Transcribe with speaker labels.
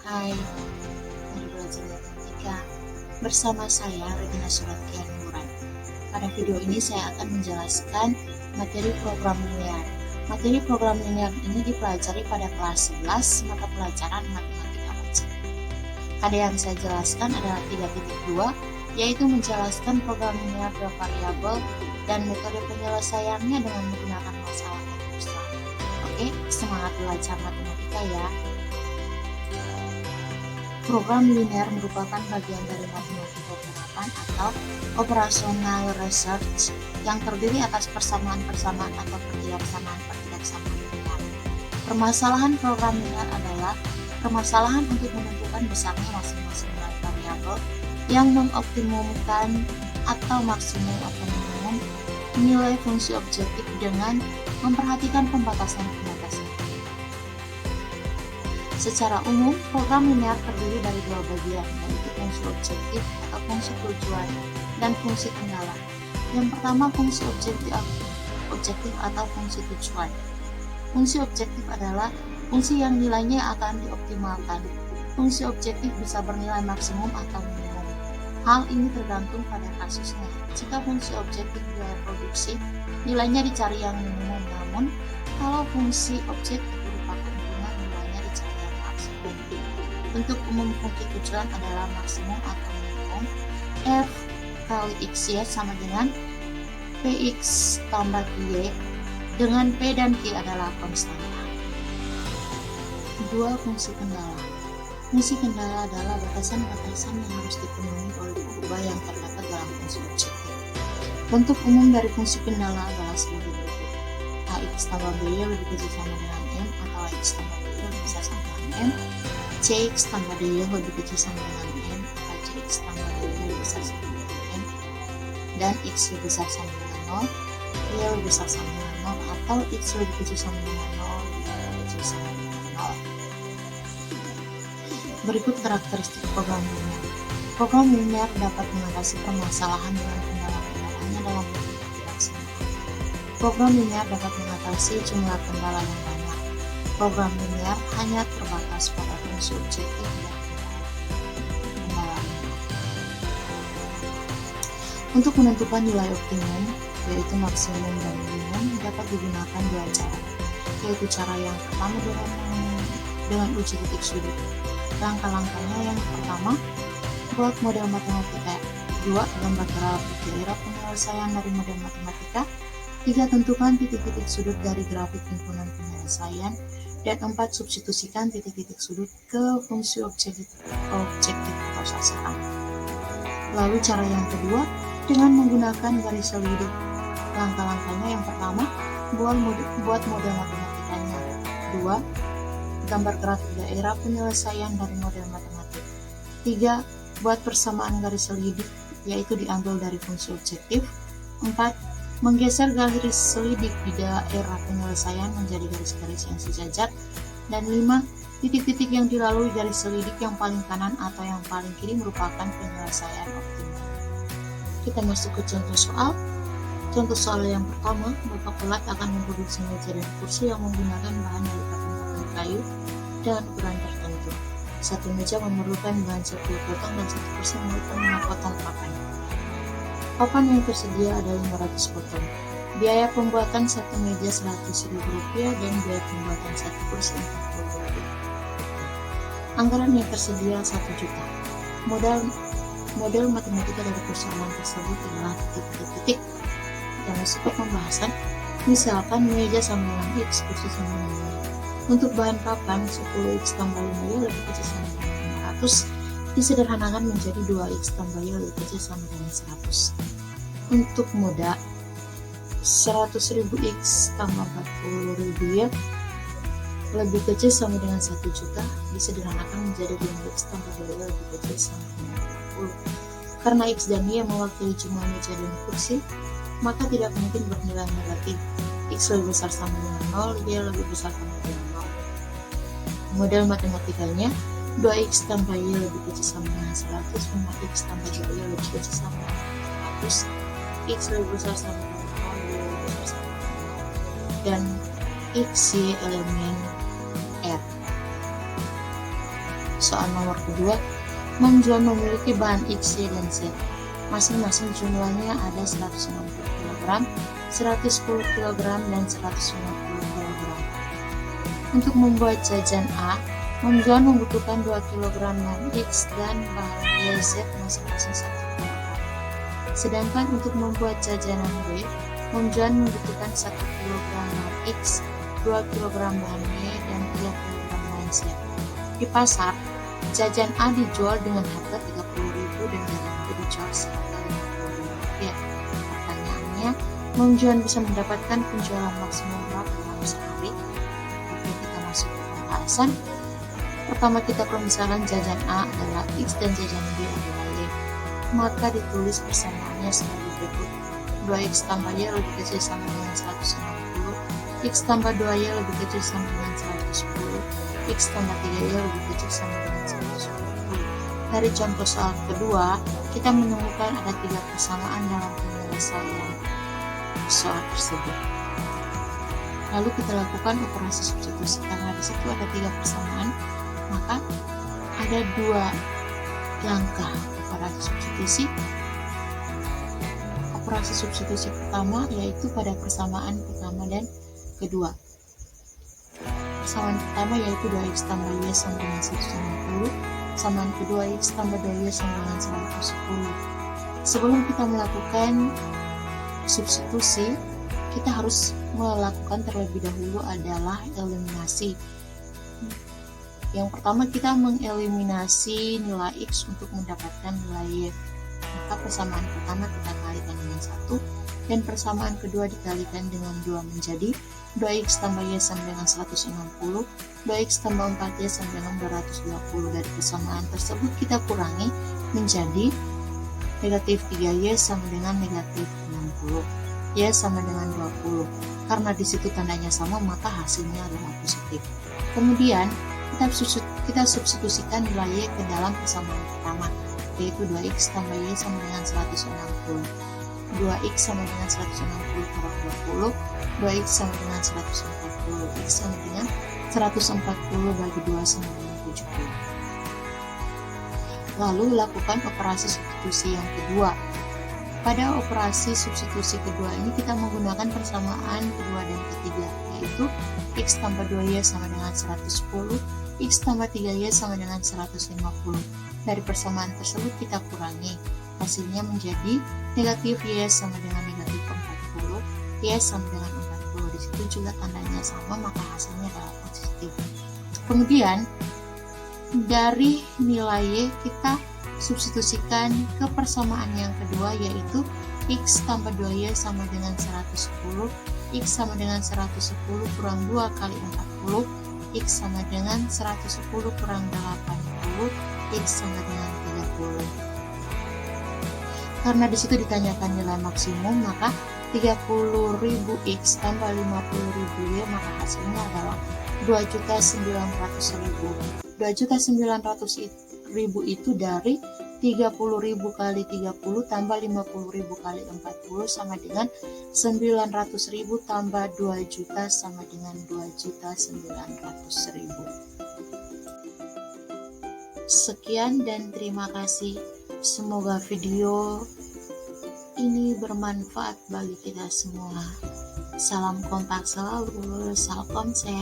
Speaker 1: Hai, mari belajar matematika bersama saya Regina Suratian Nuran. Pada video ini saya akan menjelaskan materi program linear. Materi program linear ini dipelajari pada kelas 11 mata pelajaran matematika wajib. Pada yang saya jelaskan adalah 3.2, yaitu menjelaskan program linear dua variabel dan metode penyelesaiannya dengan menggunakan masalah abstrak. Oke, semangat belajar matematika ya. Program linear merupakan bagian dari matematika penerapan atau operational research yang terdiri atas persamaan-persamaan atau pertidaksamaan linear. Permasalahan program linear adalah permasalahan untuk menentukan besarnya masing-masing nilai variabel yang mengoptimumkan atau maksimum atau minimum nilai fungsi objektif dengan memperhatikan pembatasan-pembatasan. Secara umum, program linear terdiri dari dua bagian, yaitu fungsi objektif atau fungsi tujuan dan fungsi kendala. Yang pertama, fungsi objektif atau fungsi tujuan. Fungsi objektif adalah fungsi yang nilainya akan dioptimalkan. Fungsi objektif bisa bernilai maksimum atau minimum. Hal ini tergantung pada kasusnya. Jika fungsi objektif nilai produksi, nilainya dicari yang minimum, namun kalau fungsi objektif berupa keuntungan, nilainya dicari yang maksimum. Bentuk umum fungsi tujuan adalah maksimum atau minimum. F kali x y sama dengan px tambah y, dengan p dan q adalah konstanta. Dua, fungsi kendala. Fungsi kendala adalah batasan-batasan yang harus dipenuhi oleh pengubah yang terdapat dalam fungsi objektif. Bentuk umum dari fungsi kendala adalah sebagai berikut. Ax tambah by lebih kecil sama dengan m, atau x tambah y lebih besar sama dengan m. Cx tambah dy lebih kecil sama dengan m, atau cx tambah dy lebih besar sama dengan m. Dan x lebih besar sama dengan 0, y lebih besar sama dengan 0, atau x lebih kecil sama dengan 0, y lebih kecil sama dengan 0. Berikut karakteristik program linear. Program linear dapat mengatasi permasalahan dengan kendala-kendalanya dalam bentuk ketidaksamaan. Program linear dapat mengatasi jumlah kendala yang banyak. Program linear hanya terbatas pada fungsi objektif dan kendala. Untuk menentukan nilai optimum, yaitu maksimum dan minimum, dapat digunakan dua cara, yaitu cara yang pertama dengan uji titik sudut. Langkah-langkahnya yang pertama, buat model matematika. 2. Gambar grafik daerah penyelesaian dari model matematika. 3. Tentukan titik-titik sudut dari grafik himpunan penyelesaian. Dan 4. Substitusikan titik-titik sudut ke fungsi objektif atau sasaran. Lalu cara yang kedua, dengan menggunakan garis selidik. Langkah-langkahnya yang pertama, buat model matematikanya. 2. Gambar grafik daerah penyelesaian dari model matematik. 3. Buat persamaan garis selidik, yaitu diambil dari fungsi objektif. 4. Menggeser garis selidik di daerah penyelesaian menjadi garis-garis yang sejajar. Dan 5. Titik-titik yang dilalui garis selidik yang paling kanan atau yang paling kiri merupakan penyelesaian optimal. Kita masuk ke contoh soal. Contoh soal yang pertama, Bapak Pelat akan memproduksi meja dan kursi yang menggunakan bahan dari papan-papan kayu dengan ukuran tertentu. Satu meja memerlukan bahan 10 potong dan satu kursi memerlukan 5 potong papan. Papan yang tersedia ada 500 potong. Biaya pembuatan satu meja Rp100.000 dan biaya pembuatan satu kursi Rp40.000. Anggaran yang tersedia 1 juta. Model matematika dari persoalan tersebut adalah titik-titik. Kita masuk ke pembahasan. Misalkan meja sama dengan x, kursi sama dengan y. Untuk bahan papan, 10x tambah 5y lebih kecil sama dengan 500 disederhanakan menjadi 2x tambah y lebih kecil sama dengan 100. Untuk modal, 100.000x tambah 40.000y lebih kecil sama dengan 1 juta disederhanakan menjadi 5x tambah 2y lebih kecil sama dengan 50. Karena x dan y mewakili jumlah meja dan kursi, maka tidak mungkin bernilai negatif. X lebih besar sama dengan 0, Y lebih besar sama dengan 0. Model matematikanya, 2x tambah Y lebih kecil sama dengan 100, 5x tambah 2Y lebih kecil sama dengan 100, X lebih besar sama dengan 0, Y lebih besar sama dengan 0, dan X, Y elemen R. Soal nomor kedua, menjual memiliki bahan X, Y, dan Z. Masing-masing jumlahnya ada 160 kg, 110 kg, dan 150 kg. Untuk membuat jajan A, menjual membutuhkan 2 kg bahan X dan bahan Y, Z masing-masing 1 kg. Sedangkan untuk membuat jajanan B, menjual membutuhkan 1 kg bahan X, 2 kg bahan Y, dan 3 kg bahan Z. Di pasar, jajan A dijual dengan harga Rp30.000 dan jajan B dijual seharga Rp50.000. Pertanyaannya, menjual bisa mendapatkan penjualan maksimal berapa dalam sehari? Oke, kita masuk ke pembahasan. Pertama, kita permisalkan jajan A adalah X dan jajan B adalah Y. Maka ditulis persamaannya sebagai berikut. 2X tambah Y lebih kecil sama dengan 160, X tambah 2Y lebih kecil sama dengan 110, X tambah 3Y lebih kecil sama dengan 110. Dari contoh soal kedua, kita menemukan ada 3 persamaan dalam penyelesaian soal tersebut. Lalu kita lakukan operasi substitusi. Karena di situ ada 3 persamaan, maka ada 2 langkah operasi substitusi. Operasi substitusi pertama yaitu pada persamaan pertama dan kedua. Persamaan pertama yaitu 2X tambah Y sama dengan 160, persamaan kedua X tambah 2Y sama dengan 110. Sebelum kita melakukan substitusi, kita harus melakukan terlebih dahulu adalah eliminasi. Yang pertama, kita mengeliminasi nilai X untuk mendapatkan nilai Y. Maka persamaan pertama kita kalikan dengan 1 dan persamaan kedua dikalikan dengan 2 menjadi 2X tambah Y sama dengan 160, 2X tambah 4Y sama dengan 220. Dari persamaan tersebut kita kurangi menjadi negatif 3Y sama dengan negatif 60, Y sama dengan 20. Karena di situ tandanya sama, maka hasilnya adalah positif. Kemudian kita substitusikan nilai Y ke dalam persamaan pertama, yaitu 2X tambah Y sama dengan 160. 2X sama dengan 160 kurang 20, 2X sama dengan 140, X sama dengan 140 bagi 2 sama dengan 70. Lalu lakukan operasi substitusi yang kedua. Pada operasi substitusi kedua ini kita menggunakan persamaan kedua dan ketiga, yaitu X tambah 2Y sama dengan 110, X tambah 3Y sama dengan 150. Dari persamaan tersebut kita kurangi, hasilnya menjadi negatif Y sama dengan negatif 40, Y sama dengan 40. Di situ juga tandanya sama, maka hasilnya adalah positif. Kemudian dari nilai Y kita substitusikan ke persamaan yang kedua, yaitu X tambah 2Y sama dengan 110, X sama dengan 110 kurang 2 kali 40, X sama dengan 110 kurang 80, X sama dengan 30. Karena di situ ditanyakan nilai maksimum, maka 30.000 X tambah 50.000 Y, maka hasilnya adalah 2.900.000. 2.900.000 itu dari 30.000 kali 30 tambah 50.000 kali 40 sama dengan 900.000 tambah 2 juta sama dengan 2.900.000. Sekian dan terima kasih. Semoga video ini bermanfaat bagi kita semua. Salam kompak selalu, Salkomsel.